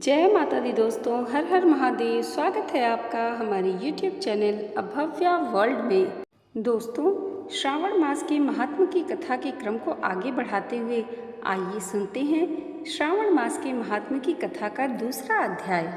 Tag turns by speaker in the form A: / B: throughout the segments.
A: जय माता दी दोस्तों, हर हर महादेव। स्वागत है आपका हमारे YouTube चैनल अभव्या वर्ल्ड में। दोस्तों, श्रावण मास के महात्म की कथा के क्रम को आगे बढ़ाते हुए आइए सुनते हैं श्रावण मास के महात्म की कथा का दूसरा अध्याय।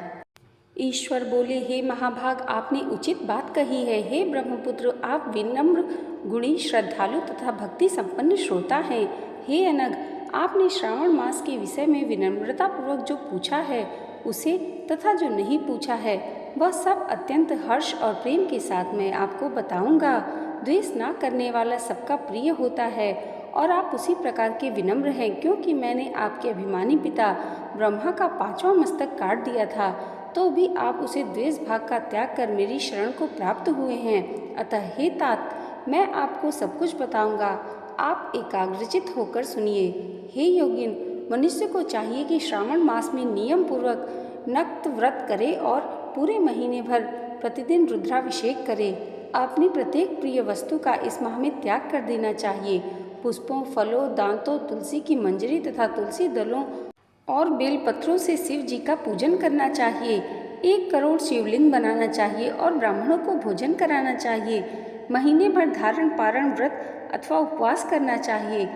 A: ईश्वर बोले, हे महाभाग, आपने उचित बात कही है। हे ब्रह्मपुत्र, आप विनम्र, गुणी, श्रद्धालु तथा भक्ति संपन्न श्रोता हैं। हे अनग, आपने श्रावण मास के विषय में विनम्रतापूर्वक जो पूछा है उसे तथा जो नहीं पूछा है वह सब अत्यंत हर्ष और प्रेम के साथ मैं आपको बताऊंगा। द्वेष न करने वाला सबका प्रिय होता है और आप उसी प्रकार के विनम्र हैं, क्योंकि मैंने आपके अभिमानी पिता ब्रह्मा का 5वां मस्तक काट दिया था, तो भी आप उसे द्वेष भाग का त्याग कर मेरी शरण को प्राप्त हुए हैं। अतः हे तात, मैं आपको सब कुछ बताऊंगा, आप एकाग्रचित होकर सुनिए। हे योगिन, मनुष्य को चाहिए कि श्रावण मास में नियम पूर्वक नक्त व्रत करे और पूरे महीने भर प्रतिदिन रुद्राभिषेक करे। अपनी प्रत्येक प्रिय वस्तु का इस माह में त्याग कर देना चाहिए। पुष्पों, फलों, दांतों, तुलसी की मंजरी तथा तुलसी दलों और बेलपत्रों से शिव जी का पूजन करना चाहिए। 1 करोड़ शिवलिंग बनाना चाहिए और ब्राह्मणों को भोजन कराना चाहिए। महीने भर धारण पारण व्रत अथवा उपवास करना चाहिए।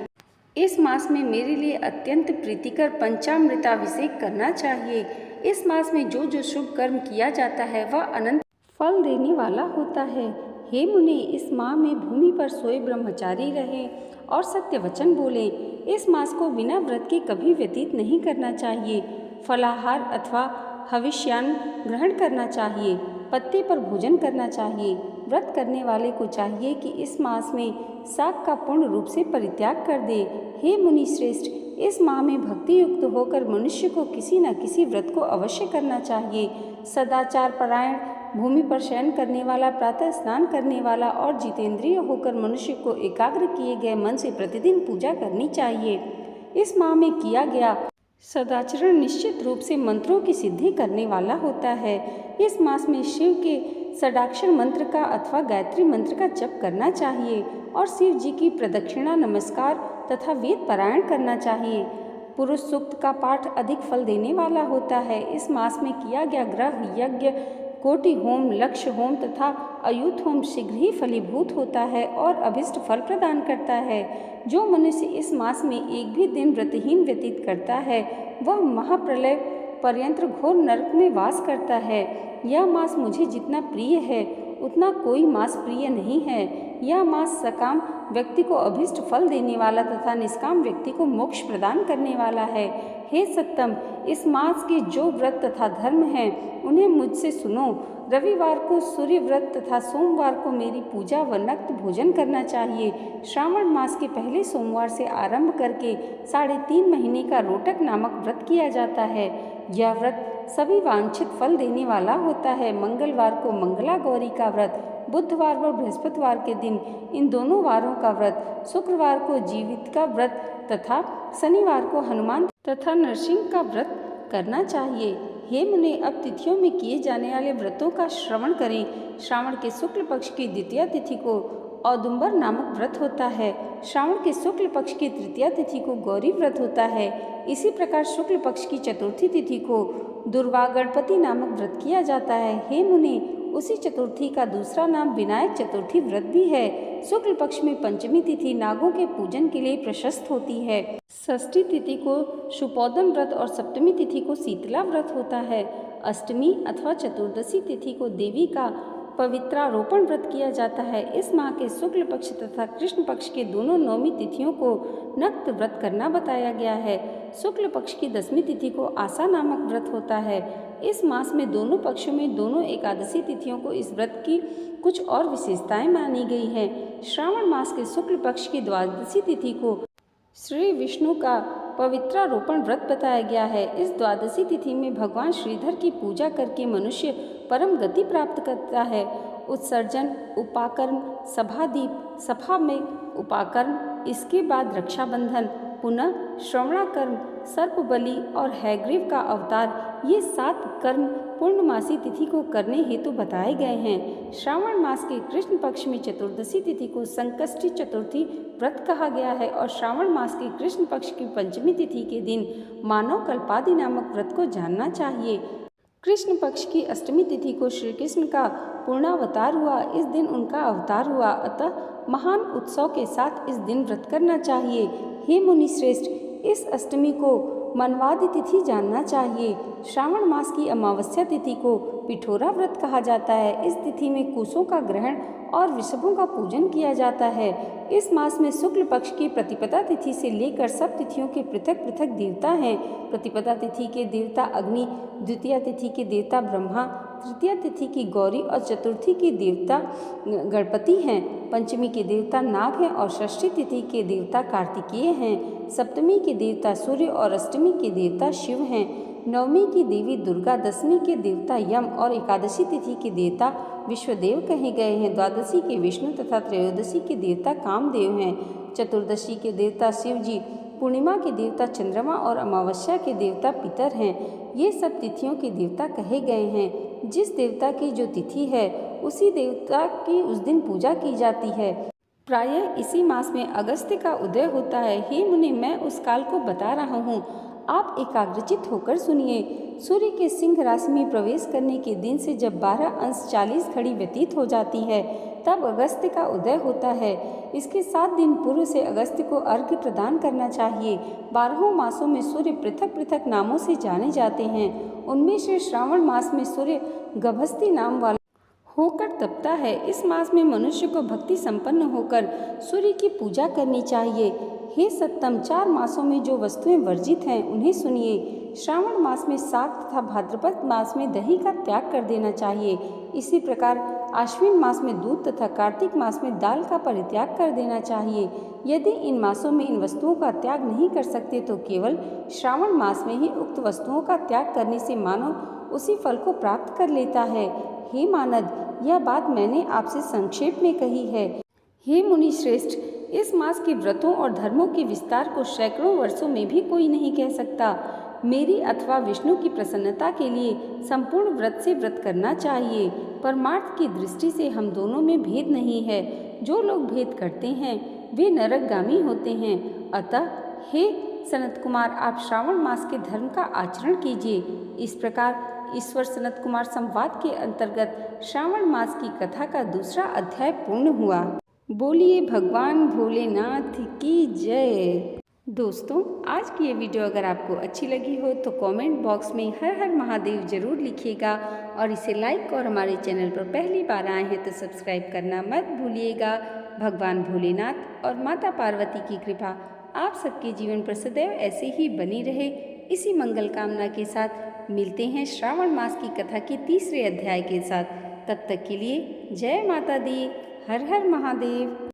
A: इस मास में मेरे लिए अत्यंत प्रीतिकर पंचामृताभिषेक करना चाहिए। इस मास में जो जो शुभ कर्म किया जाता है वह अनंत फल देने वाला होता है। हे मुनि, इस माह में भूमि पर सोए ब्रह्मचारी रहे और सत्य वचन बोले। इस मास को बिना व्रत के कभी व्यतीत नहीं करना चाहिए। फलाहार अथवा हविष्यान्न ग्रहण करना चाहिए। पत्ते पर भोजन करना चाहिए। व्रत करने वाले को चाहिए कि इस मास में शाक का पूर्ण रूप से परित्याग कर दे। हे मुनि श्रेष्ठ, इस माह में भक्ति युक्त होकर मनुष्य को किसी न किसी व्रत को अवश्य करना चाहिए। सदाचार परायण, भूमि पर शयन करने वाला, प्रातः स्नान करने वाला और जितेंद्रिय होकर मनुष्य को एकाग्र किए गए मन से प्रतिदिन पूजा करनी चाहिए। इस माह में किया गया सदाचरण निश्चित रूप से मंत्रों की सिद्धि करने वाला होता है। इस मास में शिव के षडाक्षर मंत्र का अथवा गायत्री मंत्र का जप करना चाहिए और शिव जी की प्रदक्षिणा, नमस्कार तथा वेद पारायण करना चाहिए। पुरुष सूक्त का पाठ अधिक फल देने वाला होता है। इस मास में किया गया ग्रह यज्ञ, कोटि होम, लक्ष्य होम तथा अयुत होम शीघ्र ही फलीभूत होता है और अभिष्ट फल प्रदान करता है। जो मनुष्य इस मास में एक भी दिन व्रतहीन व्यतीत करता है वह महाप्रलय पर्यंत घोर नरक में वास करता है। यह मास मुझे जितना प्रिय है उतना कोई मास प्रिय नहीं है। यह मास सकाम व्यक्ति को अभिष्ट फल देने वाला तथा निष्काम व्यक्ति को मोक्ष प्रदान करने वाला है। हे सत्तम, इस मास के जो व्रत तथा धर्म हैं उन्हें मुझसे सुनो। रविवार को सूर्य व्रत तथा सोमवार को मेरी पूजा व नक्त भोजन करना चाहिए। श्रावण मास के पहले सोमवार से आरंभ करके 3.5 महीने का रोटक नामक व्रत किया जाता है। यह व्रत सभी वांछित फल देने वाला होता है। मंगलवार को मंगला गौरी का व्रत, बुधवार व बृहस्पतिवार के दिन इन दोनों वारों का व्रत, शुक्रवार को जीवित का व्रत तथा शनिवार को हनुमान तथा नरसिंह का व्रत करना चाहिए। हे मुने, अब तिथियों में किए जाने वाले व्रतों का श्रवण करें। श्रावण के शुक्ल पक्ष की द्वितीया तिथि को औदुंबर नामक व्रत होता है। श्रावण के शुक्ल पक्ष की तृतीया तिथि को गौरी व्रत होता है। इसी प्रकार शुक्ल पक्ष की चतुर्थी तिथि को दुर्वा गणपति नामक व्रत किया जाता है। हे मुनि, उसी चतुर्थी का दूसरा नाम विनायक चतुर्थी व्रत भी है। शुक्ल पक्ष में पंचमी तिथि नागों के पूजन के लिए प्रशस्त होती है। षष्ठी तिथि को शुपोदन व्रत और सप्तमी तिथि को शीतला व्रत होता है। अष्टमी अथवा चतुर्दशी तिथि को देवी का पवित्रारोपण व्रत किया जाता है। इस माह के शुक्ल पक्ष तथा कृष्ण पक्ष के दोनों नौमी तिथियों को नक्त व्रत करना बताया गया है। शुक्ल पक्ष की 10वीं तिथि को आशा नामक व्रत होता है। इस मास में दोनों पक्षों में दोनों एकादशी तिथियों को इस व्रत की कुछ और विशेषताएं मानी गई हैं। श्रावण मास के शुक्ल पक्ष की द्वादशी तिथि को श्री विष्णु का पवित्रारोपण व्रत बताया गया है। इस द्वादशी तिथि में भगवान श्रीधर की पूजा करके मनुष्य परम गति प्राप्त करता है। उत्सर्जन, उपाकर्म, सभादीप, सभा में उपाकर्म, इसके बाद रक्षाबंधन, पुनः श्रवणाकर्म, सर्पबलि और हैग्रीव का अवतार, ये 7 कर्म पूर्णमासी तिथि को करने हेतु बताए गए हैं। श्रावण मास के कृष्ण पक्ष में चतुर्दशी तिथि को संकष्टी चतुर्थी व्रत कहा गया है और श्रावण मास के कृष्ण पक्ष की पंचमी तिथि के दिन मानव कल्पादि नामक व्रत को जानना चाहिए। कृष्ण पक्ष की अष्टमी तिथि को श्री कृष्ण का पूर्णावतार हुआ, इस दिन उनका अवतार हुआ, अतः महान उत्सव के साथ इस दिन व्रत करना चाहिए। हे मुनि श्रेष्ठ, इस अष्टमी को मनवादि तिथि जानना चाहिए। श्रावण मास की अमावस्या तिथि को पिठोरा व्रत कहा जाता है। इस तिथि में कुशों का ग्रहण और वृषभों का पूजन किया जाता है। इस मास में शुक्ल पक्ष की प्रतिपदा तिथि से लेकर सब तिथियों के पृथक पृथक देवता हैं। प्रतिपदा तिथि के देवता अग्नि, द्वितीय तिथि के देवता ब्रह्मा, तृतीय तिथि की गौरी और चतुर्थी के देवता गणपति हैं। पंचमी के देवता नाग हैं और षष्ठी तिथि के देवता कार्तिकेय हैं। सप्तमी के देवता सूर्य और अष्टमी के देवता शिव हैं। नवमी की देवी दुर्गा, दशमी के देवता यम और एकादशी तिथि के देवता विश्वदेव कहे गए हैं। द्वादशी के विष्णु तथा त्रयोदशी के देवता कामदेव हैं। चतुर्दशी के देवता शिव जी, पूर्णिमा के देवता चंद्रमा और अमावस्या के देवता पितर हैं। ये सब तिथियों के देवता कहे गए हैं। जिस देवता की जो तिथि है उसी देवता की उस दिन पूजा की जाती है। प्रायः इसी मास में अगस्त्य का उदय होता है। हे मुनि, मैं उस काल को बता रहा हूँ, आप एकाग्रचित होकर सुनिए। सूर्य के सिंह राशि में प्रवेश करने के दिन से जब 12 अंश 40 घड़ी व्यतीत हो जाती है तब अगस्त्य का उदय होता है। इसके 7 दिन पूर्व से अगस्त्य को अर्घ्य प्रदान करना चाहिए। 12 मासों में सूर्य पृथक पृथक नामों से जाने जाते हैं। उनमें से श्रावण मास में सूर्य गभस्ती नाम वाला होकर तपता है। इस मास में मनुष्य को भक्ति संपन्न होकर सूर्य की पूजा करनी चाहिए। हे सत्तम, 4 मासों में जो वस्तुएं वर्जित हैं उन्हें सुनिए। श्रावण मास में शाक तथा भाद्रपद मास में दही का त्याग कर देना चाहिए। इसी प्रकार आश्विन मास में दूध तथा कार्तिक मास में दाल का परित्याग कर देना चाहिए। यदि इन मासों में इन वस्तुओं का त्याग नहीं कर सकते तो केवल श्रावण मास में ही उक्त वस्तुओं का त्याग करने से मानव उसी फल को प्राप्त कर लेता है। हे मानद, यह बात मैंने आपसे संक्षेप में कही है। हे मुनि श्रेष्ठ, इस मास के व्रतों और धर्मों के विस्तार को सैकड़ों वर्षों में भी कोई नहीं कह सकता। मेरी अथवा विष्णु की प्रसन्नता के लिए संपूर्ण व्रत से व्रत करना चाहिए। परमार्थ की दृष्टि से हम दोनों में भेद नहीं है। जो लोग भेद करते हैं वे नरकगामी होते हैं। अतः हे सनत कुमार, आप श्रावण मास के धर्म का आचरण कीजिए। इस प्रकार ईश्वर सनत कुमार संवाद के अंतर्गत श्रावण मास की कथा का दूसरा अध्याय पूर्ण हुआ। बोलिए भगवान भोलेनाथ की जय। दोस्तों, आज की ये वीडियो अगर आपको अच्छी लगी हो तो कमेंट बॉक्स में हर हर महादेव जरूर लिखिएगा और इसे लाइक और हमारे चैनल पर पहली बार आए हैं तो सब्सक्राइब करना मत भूलिएगा। भगवान भोलेनाथ और माता पार्वती की कृपा आप सबके जीवन पर सदैव ऐसे ही बनी रहे। इसी मंगल कामना के साथ मिलते हैं श्रावण मास की कथा के तीसरे अध्याय के साथ। तब तक के लिए जय माता दी, हर हर महादेव।